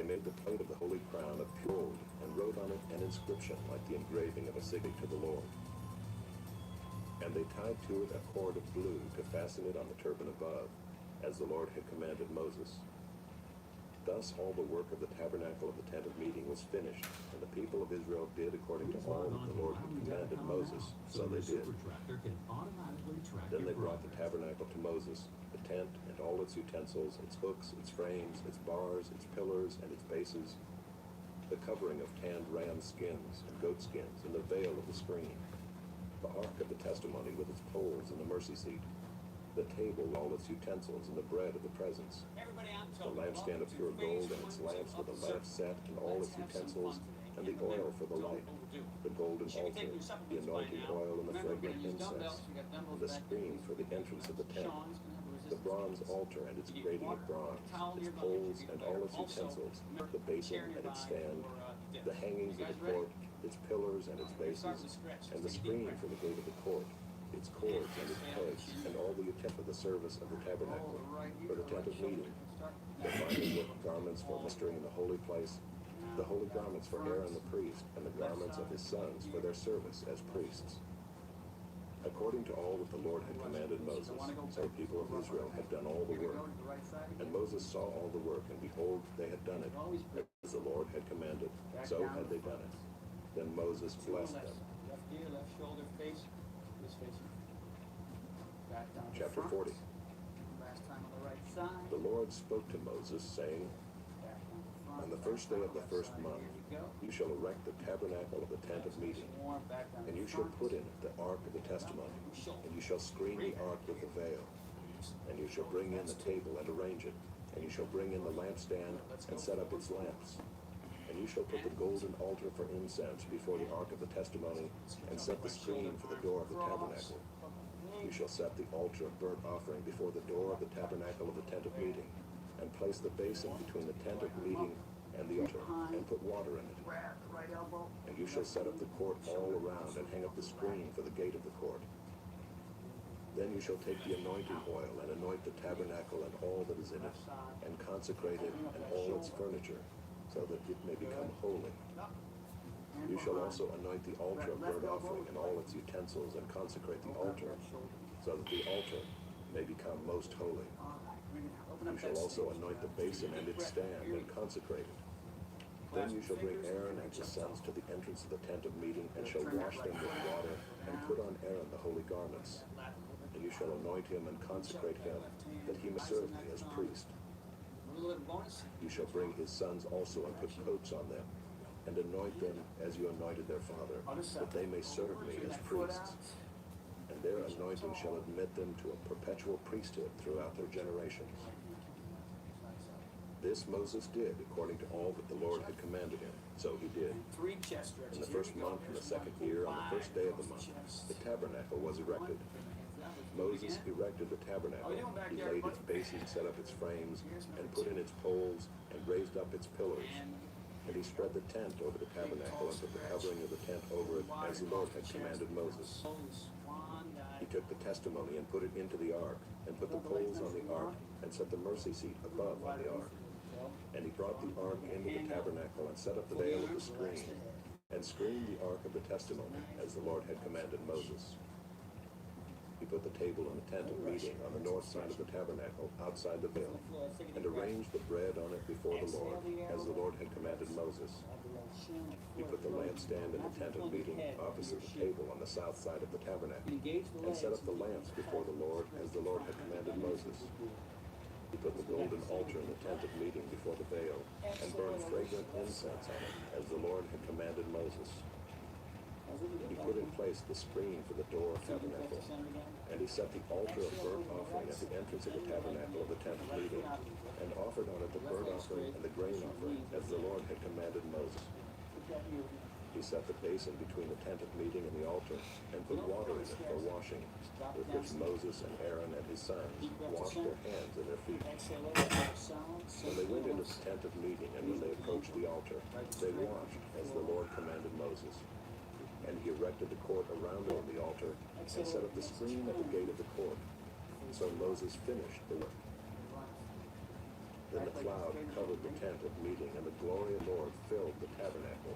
made the plate of the holy crown of pure gold and wrote on it an inscription like the engraving of a signet to the Lord. And they tied to it a cord of blue to fasten it on the turban above, as the Lord had commanded Moses. Thus all the work of the tabernacle of the tent of meeting was finished, and the people of Israel did according to all that the Lord had commanded Moses, so they did. Then they brought the tabernacle to Moses, the tent and all its utensils, its hooks, its frames, its bars, its pillars, and its bases, the covering of tanned ram skins and goat skins, and the veil of the screen, the ark of the testimony with its poles and the mercy seat, the table with all its utensils, and the bread of the presence, the lampstand of pure gold and its lamps with a lamp set and all its utensils, and the oil for the light, the golden altar, the anointing oil and the fragrant incense, and the screen for the entrance of the tent, the bronze altar and its grating of bronze, its poles and all its utensils, the basin and its stand, the hangings of the court, its pillars and its bases, and the screen for the gate of the court, its cords and its pegs, and all the utensils for the service of the tabernacle, for the tent of meeting, the finely worked garments for ministering in the holy place, the holy garments for Aaron the priest, and the garments of his sons for their service as priests. According to all that the Lord had commanded Moses, so the people of Israel had done all the work. And Moses saw all the work, and behold, they had done it, as the Lord had commanded, so had they done it. Then Moses blessed them. Chapter 40. The Lord spoke to Moses, saying, on the first day of the first month, you shall erect the tabernacle of the tent of meeting, and you shall put in it the ark of the testimony, and you shall screen the ark with the veil, and you shall bring in the table and arrange it, and you shall bring in the lampstand and set up its lamps, and you shall put the golden altar for incense before the ark of the testimony, and set the screen for the door of the tabernacle. You shall set the altar of burnt offering before the door of the tabernacle of the tent of meeting, and place the basin between the tent of meeting and the altar, and put water in it. And you shall set up the court all around, and hang up the screen for the gate of the court. Then you shall take the anointing oil, and anoint the tabernacle and all that is in it, and consecrate it and all its furniture, so that it may become holy. You shall also anoint the altar of burnt offering and all its utensils, and consecrate the altar, so that the altar may become most holy. You shall also anoint the basin and its stand, and consecrate it. Then you shall bring Aaron and his sons to the entrance of the tent of meeting, and shall wash them with water, and put on Aaron the holy garments. And you shall anoint him and consecrate him, that he may serve me as priest. You shall bring his sons also, and put coats on them, and anoint them as you anointed their father, that they may serve me as priests. And their anointing shall admit them to a perpetual priesthood throughout their generations. This Moses did according to all that the Lord had commanded him. So he did. In the first month, in the second year, on the first day of the month, the tabernacle was erected. Moses erected the tabernacle. He laid its bases, set up its frames, and put in its poles, and raised up its pillars. And he spread the tent over the tabernacle, and put the covering of the tent over it, as the Lord had commanded Moses. He took the testimony and put it into the ark, and put the poles on the ark, and set the mercy seat above on the ark. And he brought the ark into the tabernacle, and set up the veil of the screen, and screened the ark of the testimony, as the Lord had commanded Moses. He put the table in the tent of meeting on the north side of the tabernacle, outside the veil, and arranged the bread on it before the Lord, as the Lord had commanded Moses. He put the lampstand in the tent of meeting opposite the table on the south side of the tabernacle, and set up the lamps before the Lord, as the Lord had commanded Moses. He put the golden altar in the tent of meeting before the veil, and burned fragrant incense on it, as the Lord had commanded Moses. He put in place the screen for the door of the tabernacle, and he set the altar of burnt offering at the entrance of the tabernacle of the tent of meeting, and offered on it the burnt offering and the grain offering, as the Lord had commanded Moses. He set the basin between the tent of meeting and the altar, and put water in it for washing, with which Moses and Aaron and his sons washed their hands and their feet. When they went into the tent of meeting, and when they approached the altar, they washed, as the Lord commanded Moses. And he erected the court around the altar, and set up the screen at the gate of the court. So Moses finished the work. Then the cloud covered the tent of meeting, and the glory of the Lord filled the tabernacle.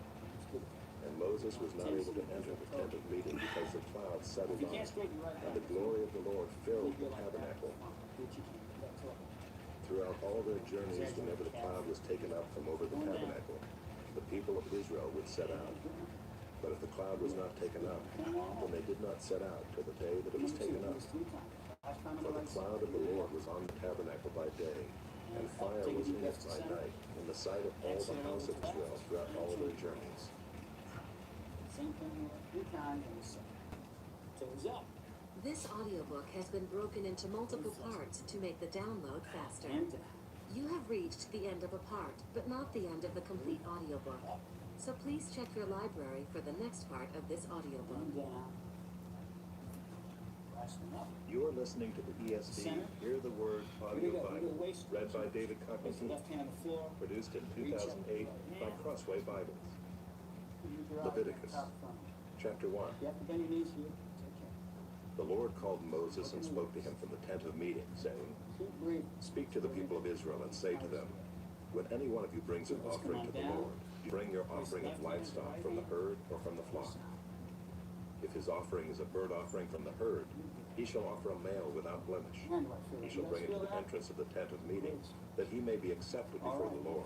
And Moses was not able to enter the tent of meeting because the cloud settled on it, and the glory of the Lord filled the tabernacle. Throughout all their journeys, whenever the cloud was taken up from over the tabernacle, the people of Israel would set out. But if the cloud was not taken up, then they did not set out till the day that it was taken up. For the cloud of the Lord was on the tabernacle by day, and fire was in it by night, in the sight of all the house of Israel throughout all their journeys. This audiobook has been broken into multiple parts to make the download faster. You have reached the end of a part, but not the end of the complete audiobook. So please check your library for the next part of this audiobook. You are listening to the ESV Hear the Word audio Bible, read by David Cockinson, produced in 2008 by Crossway Bibles. Leviticus, chapter 1. The Lord called Moses and spoke to him from the tent of meeting, saying, Speak to the people of Israel and say to them, When any one of you brings an offering to the Lord, you bring your offering of livestock from the herd or from the flock. If his offering is a burnt offering from the herd, he shall offer a male without blemish. He shall bring it to the entrance of the tent of meeting, that he may be accepted before the Lord.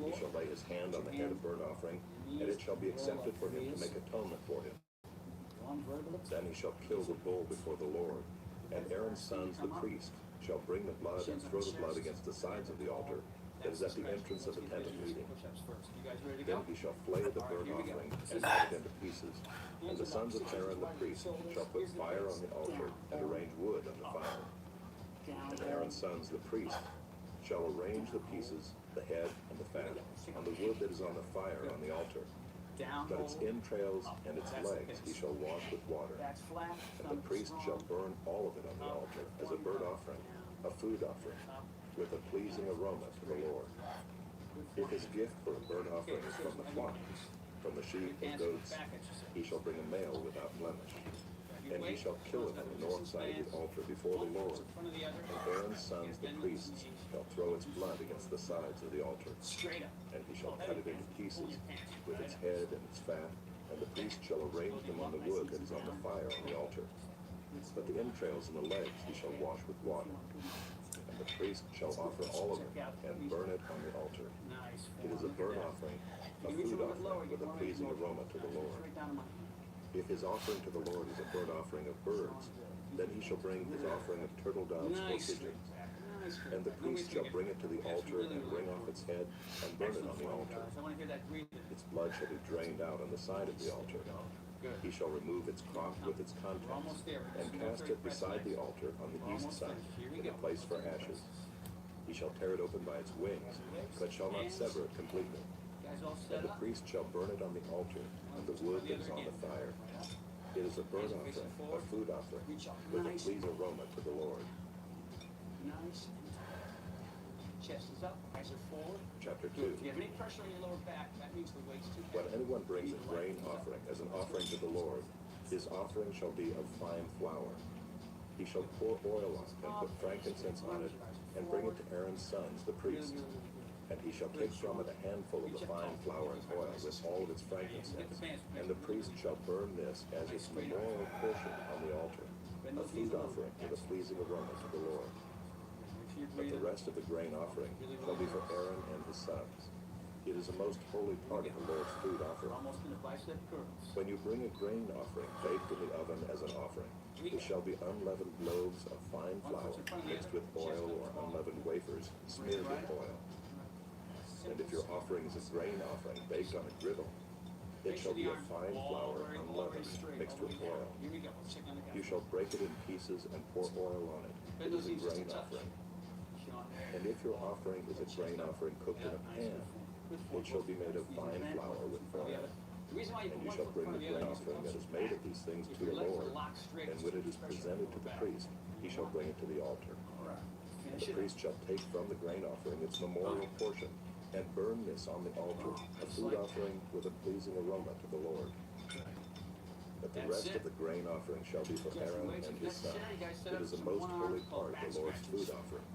He shall lay his hand on the head of burnt offering, and it shall be accepted for him to make atonement for him. Then he shall kill the bull before the Lord, and Aaron's sons, the priests, shall bring the blood and throw the blood against the sides of the altar that is at the entrance of the tent of meeting. Then he shall flay the burnt offering and cut it into pieces, and the sons of Aaron the priest shall put fire on the altar and arrange wood on the fire. And Aaron's sons the priests shall arrange the pieces, the head, and the fat on the wood that is on the fire on the altar. But its entrails and its legs he shall wash with water. And the priest shall burn all of it on the altar as a burnt offering, a food offering, with a pleasing aroma to the Lord. If his gift for a burnt offering is from the flock, from the sheep and goats, he shall bring a male without blemish. And he shall kill it on the north side of the altar before the Lord. And Aaron's sons, the priests, shall throw its blood against the sides of the altar. And he shall cut it into pieces, with its head and its fat, and the priest shall arrange them on the wood that is on the fire on the altar. But the entrails and the legs he shall wash with water. And the priest shall offer all of it, and burn it on the altar. It is a burnt offering, a food offering with a pleasing aroma to the Lord. If his offering to the Lord is a burnt offering of birds, then he shall bring his offering of turtle doves or pigeons. And the priest shall bring it to the altar and wring off its head and burn it on the altar. Its blood shall be drained out on the side of the altar. He shall remove its crop with its contents and cast it beside the altar on the east side in a place for ashes. He shall tear it open by its wings, but shall not sever it completely. And the priest shall burn it on the altar, and the wood that is on the fire. It is a burnt offering, a food offering, with a pleasing aroma to the Lord. Chest is up, eyes are forward. Chapter 2. If you have any pressure on your lower back, that means the weight's too heavy. When anyone brings a grain offering as an offering to the Lord, his offering shall be of fine flour. He shall pour oil on it and put frankincense on it, and bring it to Aaron's sons, the priests. And he shall take from it a handful of the fine flour and oil with all of its frankincense, and the priest shall burn this as its memorial portion on the altar, a food offering with a pleasing aroma to the Lord. But the rest of the grain offering shall be for Aaron and his sons. It is a most holy part of the Lord's food offering. When you bring a grain offering baked in the oven as an offering, it shall be unleavened loaves of fine flour mixed with oil, or unleavened wafers smeared with oil. And if your offering is a grain offering baked on a griddle, it shall be of fine flour unleavened mixed with oil. You shall break it in pieces and pour oil on it. It is a grain offering. And if your offering is a grain offering cooked in a pan, it shall be made of fine flour with oil. And you shall bring the grain offering that is made of these things to the Lord, and when it is presented to the priest, he shall bring it to the altar. And the priest shall take from the grain offering its memorial portion, and burn this on the altar, a food offering with a pleasing aroma to the Lord. But the rest of the grain offering shall be for Aaron and his sons. It is a most holy part of the Lord's food offering.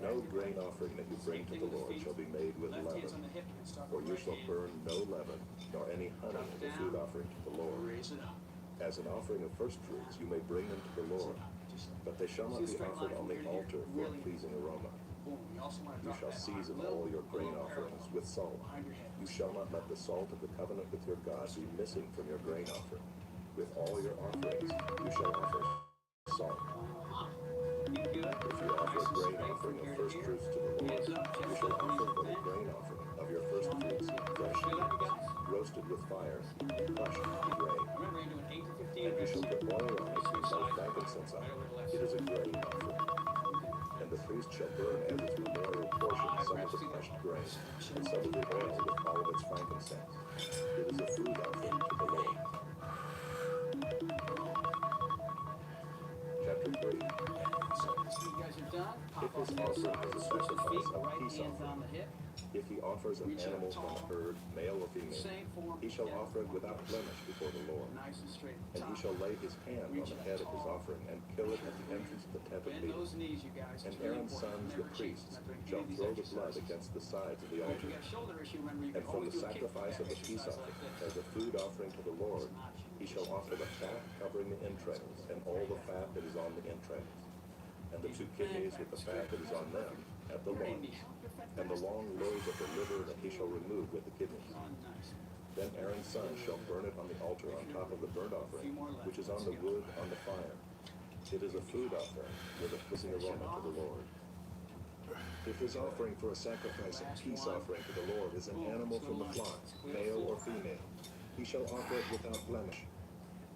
No grain offering that you bring to the Lord shall be made with Left hand's leaven, on the hip and start for with you right shall hand. burn no leaven, nor any honey in the food offering to the Lord. Raise it up. As an offering of first fruits, you may bring them to the Lord, but they shall not be offered on the altar for a pleasing aroma. Boom. You also want to You drop shall that season arm a all little, your grain a little offerings parallel with salt. behind your head. You shall not let the salt of the covenant with your God be missing from your grain offering. With all your offerings, you shall offer salt. You good? If you offer a Nice and grain straight offering from of here to first here. fruits to the Lord, Hands up, you chest shall up, offer knees for the bent. grain offering of your first fruits fresh Feel that, you meat, guys? roasted with fire, crushed grain. Remember, you're doing 8 to 15 And you reps. shall put oil on it Face to and your no side. frankincense on Right it. over the left It is a side. grain offering. And the priest shall burn as its memorial portion some of the crushed grain, and some of the oil with all of its frankincense. It is a food offering to the Lord. Chapter 3. So you guys are done. Pop If off his the offering outside. is a Switch the feet. sacrifice of Right peace hand's on offering, the hip. if he offers an animal from a herd, male or female, Same form. he shall down. offer it without blemish before the Lord. Nice and straight. And he shall lay his hand on the head of his offering and kill it at the entrance of the tent of Bend meeting. those knees, you guys. And It's really Aaron's important. sons, the Never priests, cheat. Not doing any shall of these throw the blood exercises. against the sides of the If altar. you got a shoulder issue, remember you And can from always the do a sacrifice of the kickback peace exercise offering, like this. as a food offering to the Lord, he shall offer the fat covering the entrails, and all the fat that is on the entrails, and the two kidneys with the fat that is on them at the loins, and the long lobe of the liver that he shall remove with the kidneys. Nice. Then Aaron's son shall burn it on the altar on top of the burnt offering, which is on the wood on the fire. It is a food offering with a pleasing aroma to the Lord. If his offering for a sacrifice and peace offering to the Lord is an animal from the flock, male or female, he shall offer it without blemish.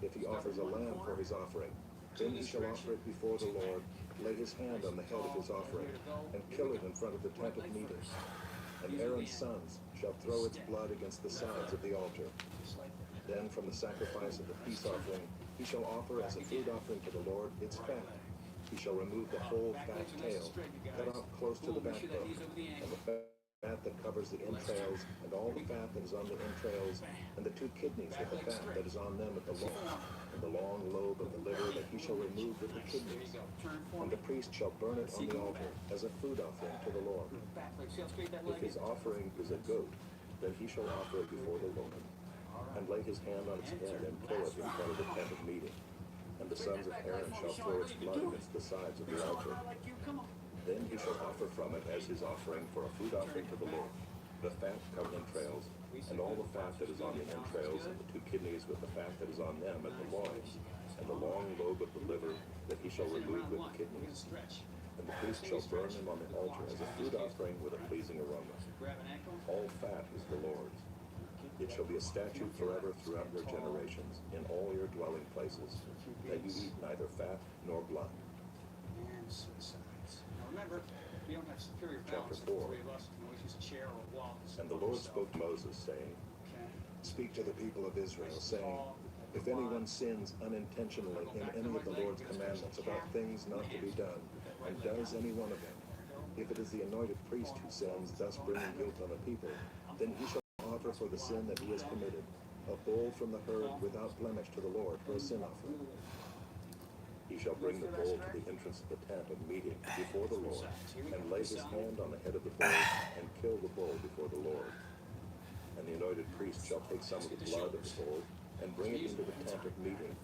If he offers a lamb for his offering, then he shall offer it before the Lord, lay his hand on the head of his offering, and kill it in front of the tent of meeting. And Aaron's sons shall throw its blood against the sides of the altar. Then from the sacrifice of the peace offering, he shall offer as a food offering to the Lord its fat. He shall remove the whole fat tail, cut off close to the backbone, and the fat that covers the entrails, and all the fat that is on the entrails, and the two kidneys with the fat that is on them at the loin, and the long lobe of the liver that he shall remove with the kidneys. And the priest shall burn it on the altar as a food offering to the Lord. Back leg. See how straight that If leg his is? offering is a goat, then he shall offer it before the Lord, and lay his hand on its head and kill it in front of the tent of meeting. And the sons of Aaron shall throw its blood against the sides of the altar. Like you, come on. Then he shall offer from it as his offering for a food offering to the Lord, the fat covered entrails, and all the fat that is on the entrails, and the two kidneys with the fat that is on them at the loins, and the long lobe of the liver that he shall remove with the kidneys. Stretch. And the priest shall burn them on the altar as a food offering with a pleasing aroma. Grab an ankle. All fat is the Lord's. It shall be a statute forever throughout your generations, in all your dwelling places, that you eat neither fat nor blood. And suicides. Now remember, we don't have superior Chapter balance. The 4. three of us can always use a chair or a wall. And the Lord spoke to Moses, saying, Okay. Speak to the people of Israel, saying, If anyone sins unintentionally in any of the Lord's commandments about things not to be done, and does any one of them, if it is the anointed priest who sins, thus bringing guilt on the people, then he shall offer for the sin that he has committed a bull from the herd without blemish to the Lord for a sin offering. He shall bring the bull to the entrance of the tent of meeting before the Lord, and lay his hand on the head of the bull, and kill the bull before the Lord. And the anointed priest shall take some of the blood of the bull, and bring it into the tent of meeting.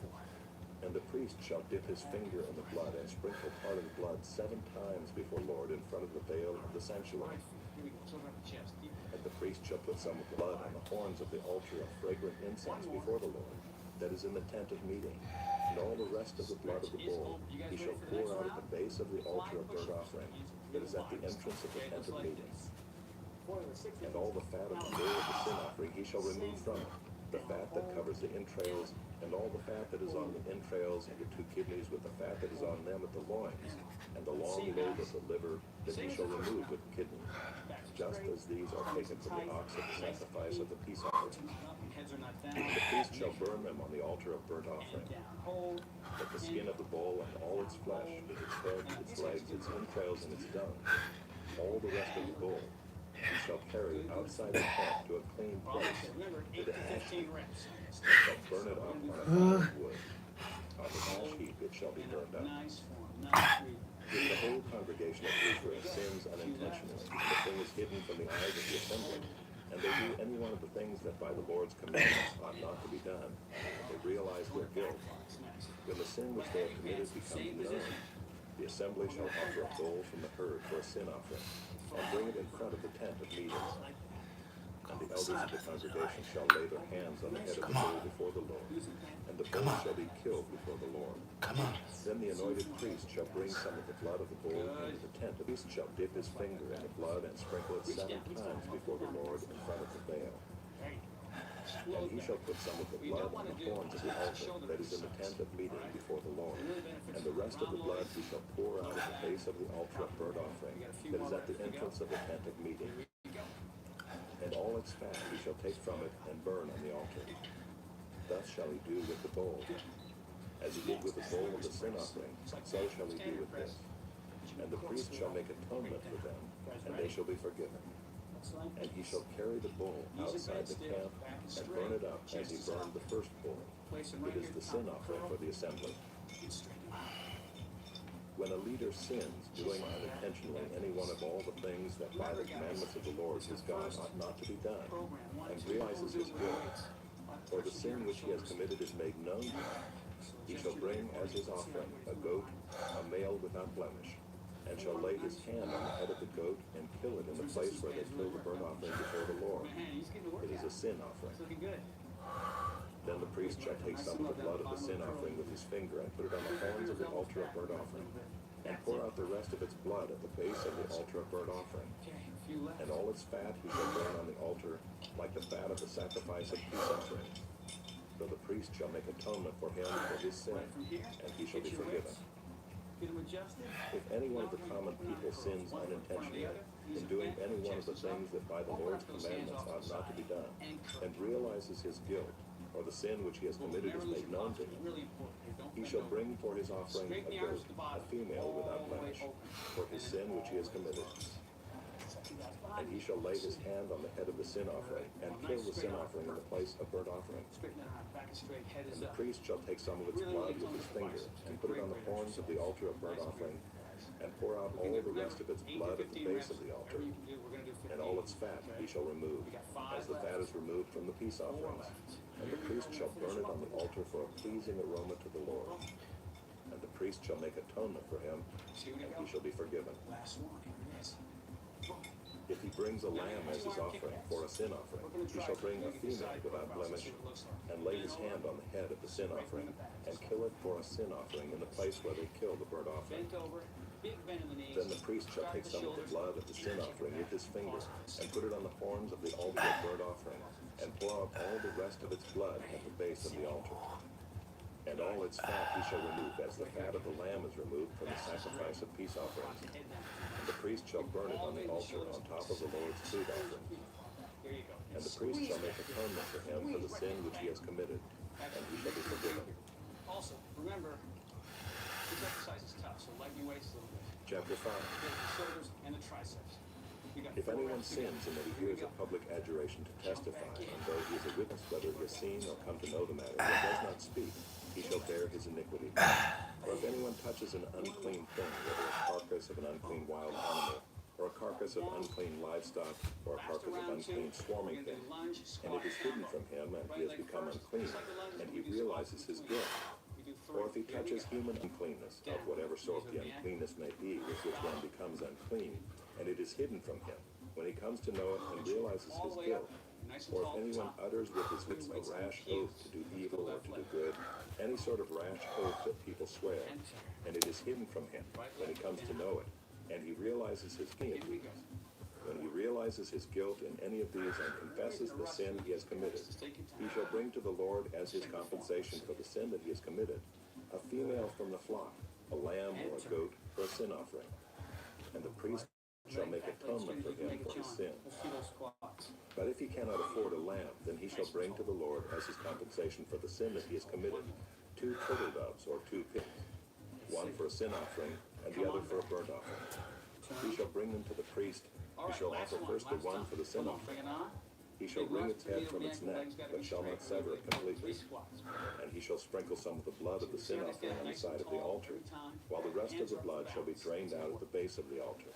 And the priest shall dip his finger in the blood, and sprinkle part of the blood 7 times before the Lord in front of the veil of the sanctuary. Here we go. So about the chest. Deep. And the priest shall put some of the blood on the horns of the altar of fragrant incense before the Lord, that is in the tent of meeting. And all the rest of the blood of the bull he shall pour out at the base of the altar of burnt offering, that is at the entrance of the tent of meeting. And all the fat of the bull of the sin offering he shall remove from it, the fat that covers the entrails, and all the fat that is on the entrails, and the two kidneys with the fat that is on them at the loins, and the long lobe of the liver that he shall remove with the kidneys, just as these are taken from the ox of the sacrifice of the peace offering. Heads are not down. And the priest shall burn them on the altar of burnt offering. Down. Hold. But the skin of the bull and all its flesh, with its head, its legs, its entrails, and its dung, all the rest of the bull, he shall carry outside the tent to a clean place, Remember, to 8 the to ash 15 heap, reps. and shall burn it up on a fire of wood. On the ash heap it shall be In burned a up. nice form. Nice breathing. If the whole congregation of Israel sins unintentionally, and the thing is hidden from the eyes of the assembly, and they do any one of the things that by the Lord's commandments ought not to be done, and they realize their guilt, when the sin which they have committed becomes known, the assembly shall offer a bull from the herd for a sin offering, and bring it in front of the tent of meetings. And the elders of the congregation shall lay their hands on the head of the bull before the Lord, and the bull shall be killed before the Lord. Then the anointed priest shall bring some of the blood of the bull into the tent. The priest shall dip his finger in the blood and sprinkle it 7 times before the Lord in front of the veil. And he shall put some of the blood on the horns of the altar that is in the tent of meeting before the Lord. And the rest of the blood he shall pour out at the base of the altar of burnt offering that is at the entrance of the tent of meeting. And all its fat he shall take from it and burn on the altar. Thus shall he do with the bull. As he did with the bull of the sin offering, so shall he do with this. And the priest shall make atonement for them, and they shall be forgiven. And he shall carry the bull outside the camp and burn it up as he burned the first bull. It is the sin offering for the assembly. When a leader sins, doing unintentionally any one of all the things that by the commandments of the Lord his God ought not to be done, and realizes his guilt, or the sin which he has committed is made known to him, he shall bring as his offering a goat, a male without blemish, and shall lay his hand on the head of the goat and kill it in the place where they kill the burnt offering before the Lord. It is a sin offering. Then the priest shall take some of the blood of the sin offering with his finger and put it on the horns of the altar of burnt offering, and pour out the rest of its blood at the base of the altar of burnt offering. And all its fat he shall burn on the altar like the fat of the sacrifice of peace offering. So the priest shall make atonement for him for his sin, and he shall be forgiven. If any one of the common people sins unintentionally in doing any one of the things that by the Lord's commandments ought not to be done, and realizes his guilt, or the sin which he has committed is made known to him, he shall bring for his offering a goat, a female without blemish, for his sin which he has committed. And he shall lay his hand on the head of the sin offering, and kill the sin offering in the place of burnt offering. And the priest shall take some of its blood with his finger, and put it on the horns of the altar of burnt offering, and pour out all the rest of its blood at the base of the altar. And all its fat he shall remove, as the fat is removed from the peace offerings. And the priest shall burn it on the altar for a pleasing aroma to the Lord. And the priest shall make atonement for him, and he shall be forgiven. If he brings a lamb as his offering for a sin offering, he shall bring a female without blemish, and lay his hand on the head of the sin offering, and kill it for a sin offering in the place where they kill the burnt offering. Then the priest shall take some of the blood of the sin offering with his finger, and put it on the horns of the altar of burnt offering, and pour out all the rest of its blood at the base of the altar. And all its fat he shall remove, as the fat of the lamb is removed from the sacrifice of peace offerings. And the priest shall burn it on the altar on top of the Lord's food offering. And the priest shall make atonement for him for the sin which he has committed, and he shall be forgiven. Also, remember, this exercise is tough, so lighten your weights a little bit. Chapter 5. The shoulders and the triceps. If anyone sins in that he hears a public adjuration to testify, and though he is a witness whether he has seen or come to know the matter, yet does not speak, he shall bear his iniquity. Or if anyone touches an unclean thing, whether a carcass of an unclean wild animal, or a carcass of unclean livestock, or a carcass of unclean swarming thing, and it is hidden from him, and he has become unclean, and he realizes his guilt. Or if he touches human uncleanness, of whatever sort the uncleanness may be, with which one becomes unclean, and it is hidden from him, when he comes to know it and realizes his guilt, or if anyone utters with his lips a rash oath to do evil or to do good, any sort of rash oath that people swear, and it is hidden from him, when he comes to know it, and he realizes his guilt, when he realizes his guilt in any of these and confesses the sin he has committed, he shall bring to the Lord as his compensation for the sin that he has committed a female from the flock, a lamb or a goat for a sin offering. And the priest shall make atonement for him for his sin. But if he cannot afford a lamb, then he shall bring to the Lord as his compensation for the sin that he has committed 2 turtle doves or 2 pigs, one for a sin offering and the other for a burnt offering. He shall bring them to the priest. He shall offer first the one for the sin offering. He shall wring its head from its neck, but shall not sever it completely. And he shall sprinkle some of the blood of the sin offering on the side of the altar, while the rest of the blood shall be drained out at the base of the altar.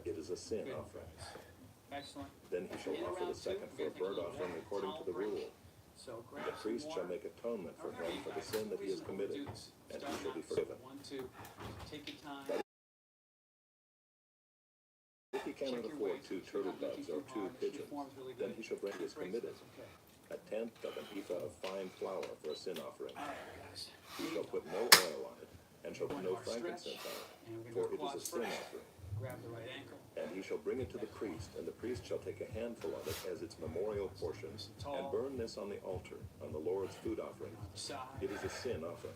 It is a sin offering. Excellent. Then he shall offer the second for a burnt offering according to the rule. So And the priest shall make atonement for him for the sin that he has committed, and he shall be forgiven. 1, 2. Take your time. If he cannot afford 2 turtle doves or 2 pigeons, then he shall bring his committed a tenth of an ephah of fine flour for a sin offering. He shall put no oil on it, and shall put no frankincense on it, for it is a sin offering. Grab the right ankle. And he shall bring it to the priest, and the priest shall take a handful of it as its memorial portion, and burn this on the altar, on the Lord's food offering. It is a sin offering.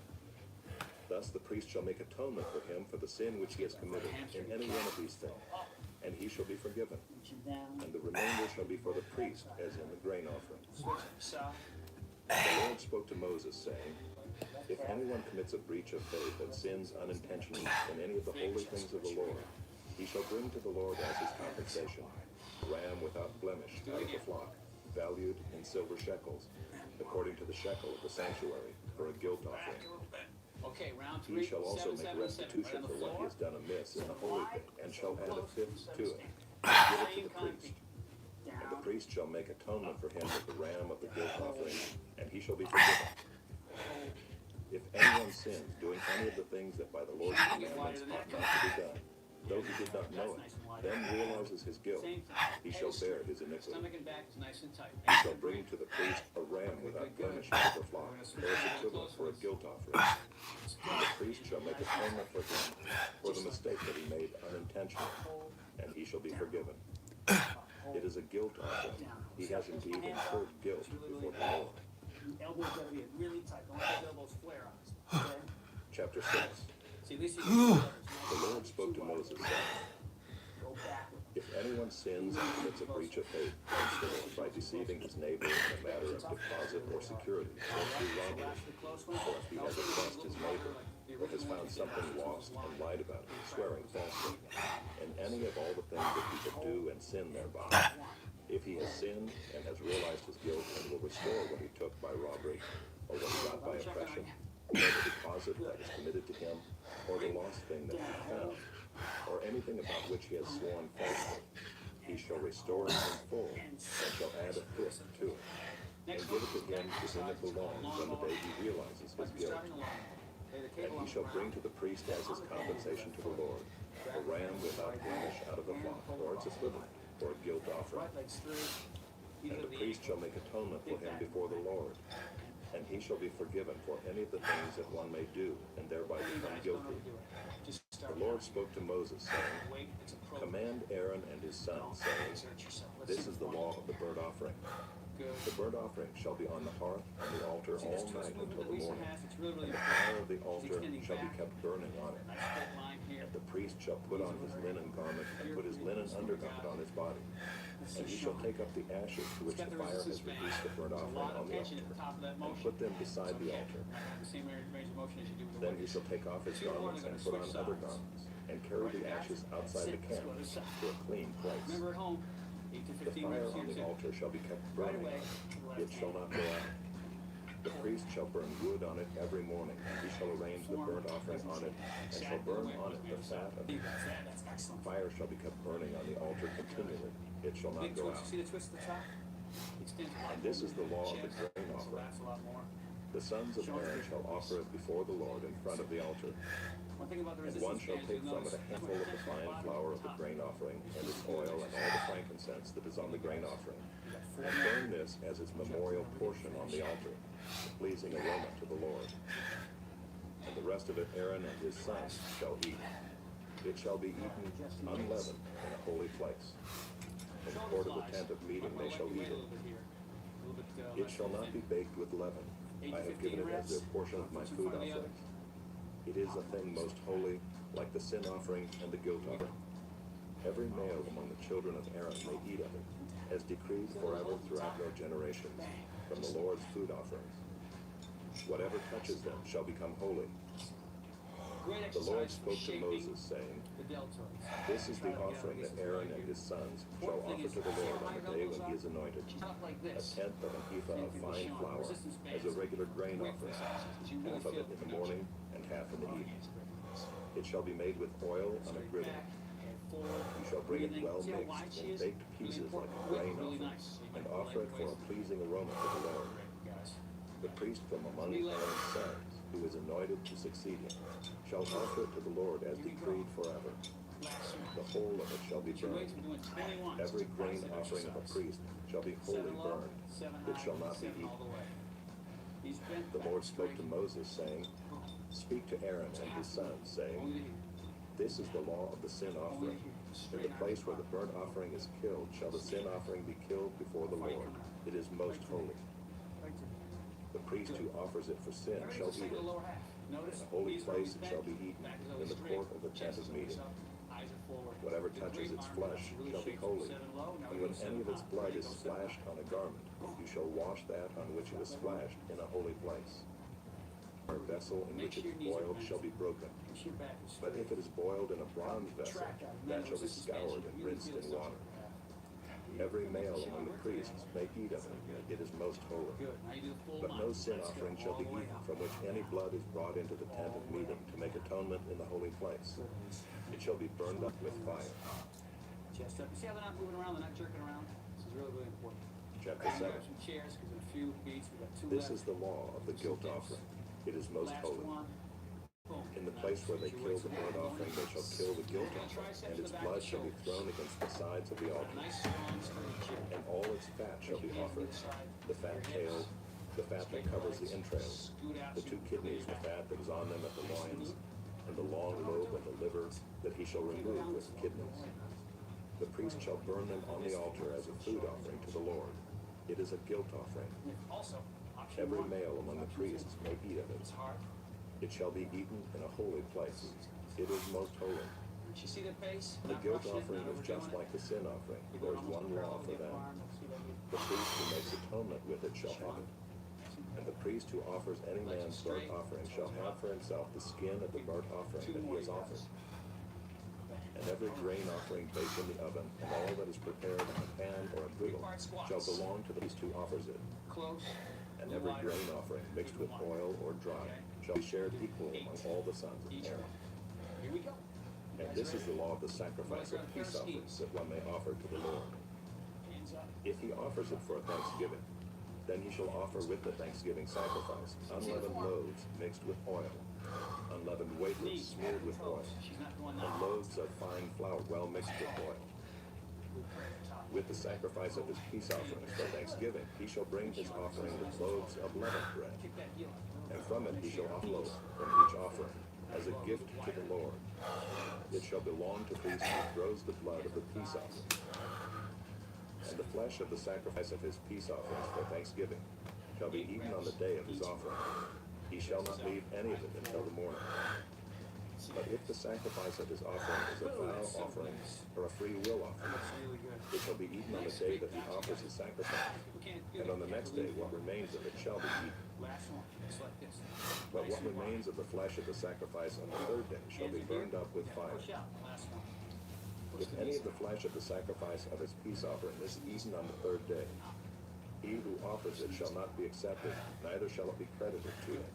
Thus the priest shall make atonement for him for the sin which he has committed in any one of these things, and he shall be forgiven. And the remainder shall be for the priest, as in the grain offering. The Lord spoke to Moses, saying, If anyone commits a breach of faith and sins unintentionally in any of the holy things of the Lord, he shall bring to the Lord as his compensation a ram without blemish out of the flock, valued in silver shekels, according to the shekel of the sanctuary, for a guilt offering. Okay, round 3. He shall also make restitution for what he has done amiss in the holy thing, and shall add a fifth to it, and give it to the priest. And the priest shall make atonement for him with the ram of the guilt offering, and he shall be forgiven. If anyone sins doing any of the things that by the Lord's commandments ought not to be done, though he did not know it, then realizes his guilt, he shall bear his iniquity. Stomach and back is nice and tight. He shall bring to the priest a ram without blemish out of the flock, or its equivalent for a guilt offering. And the priest shall make atonement for him for the mistake that he made unintentionally, and he shall be forgiven. It is a guilt offering. He has indeed incurred guilt before the Lord. Elbows gotta be really tight. Don't let those elbows flare on us. Okay? Chapter 6. See, at least you can The Lord spoke to Moses, saying, go backward. If anyone sins and commits a breach of faith against the Lord by deceiving his neighbor in a matter of deposit or security, or through robbery, or if he has oppressed his neighbor, or has found something lost and lied about it, swearing falsely, and any of all the things that he could do and sin thereby, if he has sinned and has realized his guilt and will restore what he took by robbery, or what he got by oppression, or the deposit that was committed to him, or the lost thing that he found, or anything about which he has sworn falsely, he shall restore it in full, and shall add a fifth to it, and give it to him to whom it belongs on the day he realizes his guilt. And he shall bring to the priest as his compensation to the Lord a ram without blemish out of the flock, or its equivalent, for a guilt offering. And the priest shall make atonement for him before the Lord, and he shall be forgiven for any of the things that one may do, and thereby become guilty. The Lord spoke to Moses, saying, Command Aaron and his sons, saying, This is the law of the burnt offering. The burnt offering shall be on the hearth and the altar all night until the morning, and the fire of the altar shall be kept burning on it. And the priest shall put on his linen garment, and put his linen undergarment on his body. And he shall take up the ashes to which the fire has reduced the burnt offering on the altar, and put them beside the altar. Then he shall take off his garments and put on other garments, and carry the ashes outside the camp to a clean place. The fire on the altar shall be kept burning on it. It shall not go out. The priest shall burn wood on it every morning, and he shall arrange the burnt offering on it, and shall burn on it the fat of it. Fire shall be kept burning on the altar continually. It shall not go out. And this is the law of the grain offering. The sons of Aaron shall offer it before the Lord in front of the altar. And one shall take from it a handful of the fine flour of the grain offering, and its oil, and all the frankincense that is on the grain offering, and burn this as its memorial portion on the altar, a pleasing aroma to the Lord. And the rest of it Aaron and his sons shall eat. It shall be eaten unleavened in a holy place. In the court of the tent of meeting they shall eat it. It shall not be baked with leaven. I have given it as their portion of my food offerings. It is a thing most holy, like the sin offering and the guilt offering. Every male among the children of Aaron may eat of it, as decreed forever throughout their generations, from the Lord's food offerings. Whatever touches them shall become holy. Great The Lord exercise for spoke to shaping Moses, saying, the deltoids. "This is the offering that Aaron and his sons shall offer to the Lord on the day when he is anointed. Up like A this. tenth of an ephah of fine flour as a regular grain offering, half of it in the morning and half in the evening. It shall be made with oil on a griddle. You shall bring it well mixed in baked pieces like a grain offering, and offer it for a pleasing aroma to the Lord. The priest from among Aaron's sons, who is anointed to succeed him, shall offer it to the Lord as decreed forever. The whole of it shall be burned. Every grain offering of a priest shall be wholly burned. It shall not be eaten." The Lord spoke to Moses, saying, "Speak to Aaron and his sons, saying, This is the law of the sin offering. In the place where the burnt offering is killed shall the sin offering be killed before the Lord. It is most holy. The priest who offers it for sin shall eat it. In a holy place it shall be eaten, in the court of the tent of meeting. Whatever touches its flesh shall be holy, and when any of its blood is splashed on a garment, you shall wash that on which it was splashed in a holy place. A vessel in which it is boiled shall be broken. But if it is boiled in a bronze vessel, that shall be scoured and rinsed in water. Every male among the priests may eat of it. It is most holy. But no sin offering shall be eaten from which any blood is brought into the tent of meeting to make atonement in the holy place. It shall be burned up with fire." Chest up. You see how they're not moving around, they're not jerking around? This is really, really important. Chapter Grab 7. some chairs, because in a few beats, we've got two This left. is the law of the guilt offering. It is most Last holy. one. Boom. In the place where they kill the burnt offering, they shall kill the guilt offering, and its blood shall be thrown against the sides of the altar. Nice, strong, sturdy chair. And all its fat shall be offered, the fat tail, the fat that covers the entrails, the two kidneys, the fat that is on them at the loins, and the long lobe and the liver that he shall remove with the kidneys. The priest shall burn them on the altar as a food offering to the Lord. It is a guilt offering. Also, option Every one. male among the priests may eat of it. It's hard. It shall be eaten in a holy place. It is most holy. Did you see the pace? The guilt offering is just like the sin offering. There is one law for them. The priest who makes atonement with it shall have it. And the priest who offers any man's burnt offering shall have for himself the skin of the burnt offering that he has offered. And every grain offering baked in the oven, and all that is prepared on a pan or a griddle, shall belong to the priest who offers it. Close. And every grain offering mixed with oil or dry shall be shared equally among all the sons of Aaron. Here we go. And this is the law of the sacrifice of peace offerings that one may offer to the Lord. Hands up. If he offers it for a thanksgiving, then he shall offer with the thanksgiving sacrifice unleavened loaves mixed with oil, unleavened wafers smeared with oil, She's not going and now. loaves of fine flour well mixed with oil. With the sacrifice of his peace offerings for thanksgiving, he shall bring his offering with loaves of leavened bread, Kick that heel out. and from it he shall offer a loaf from each offering as a gift to the Lord. It shall belong to the priest who throws the blood of the peace offering. And the flesh of the sacrifice of his peace offerings for thanksgiving shall be eaten on the day of his offering. He shall not leave any of it until the morning. But if the sacrifice of his offering is a vow offering or a free will offering, That's really good. it shall be eaten on the day that he offers his sacrifice. We can't do And on the next day what remains of it shall be eaten. Last one. Just like this. But what remains of the flesh of the sacrifice on the third day shall be burned up with fire. Push out. Last one. If any of the flesh of the sacrifice of his peace offering is eaten on the third day, he who offers it shall not be accepted, neither shall it be credited to him.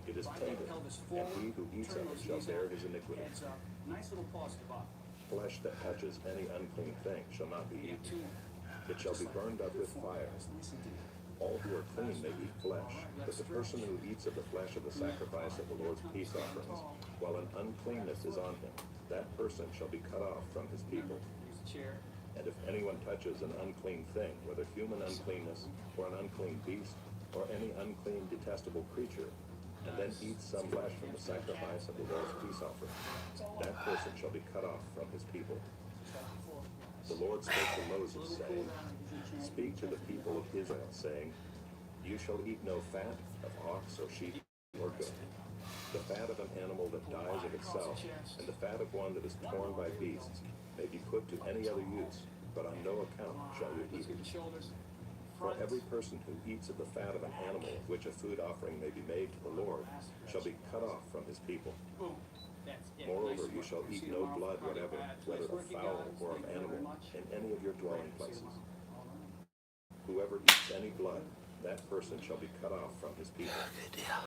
It is tainted, and he who eats of it shall bear his iniquity. Heads up. Nice little pause at the bottom. Flesh that touches any unclean thing shall not be You eaten. got two. It shall be burned up with fire. Listen to you. All who are clean may eat flesh, but the person who eats of the flesh of the sacrifice of the Lord's peace offerings, while an uncleanness is on him, that person shall be cut off from his people. Use the chair. And if anyone touches an unclean thing, whether human uncleanness, or an unclean beast, or any unclean detestable creature, and then eats some flesh from the sacrifice of the Lord's peace offering, that person shall be cut off from his people. The Lord spoke to Moses, saying, Speak to the people of Israel, saying, You shall eat no fat of ox or sheep or goat, the fat of an animal that dies of itself, and the fat of one that is torn by beasts may be put to any other use, but on no account shall you eat Let's get it. the shoulders. For every person who eats of the fat of an animal of which a food offering may be made to the Lord shall be cut off from his people. Boom. That's it. Moreover, Nice you work. shall See eat you no tomorrow blood, for Friday whatever, Badge. whether Nice of work, you fowl guys. or of Thank you very animal, much. in any of your dwelling See you places. tomorrow. Whoever eats any blood, that person shall be cut off from his people.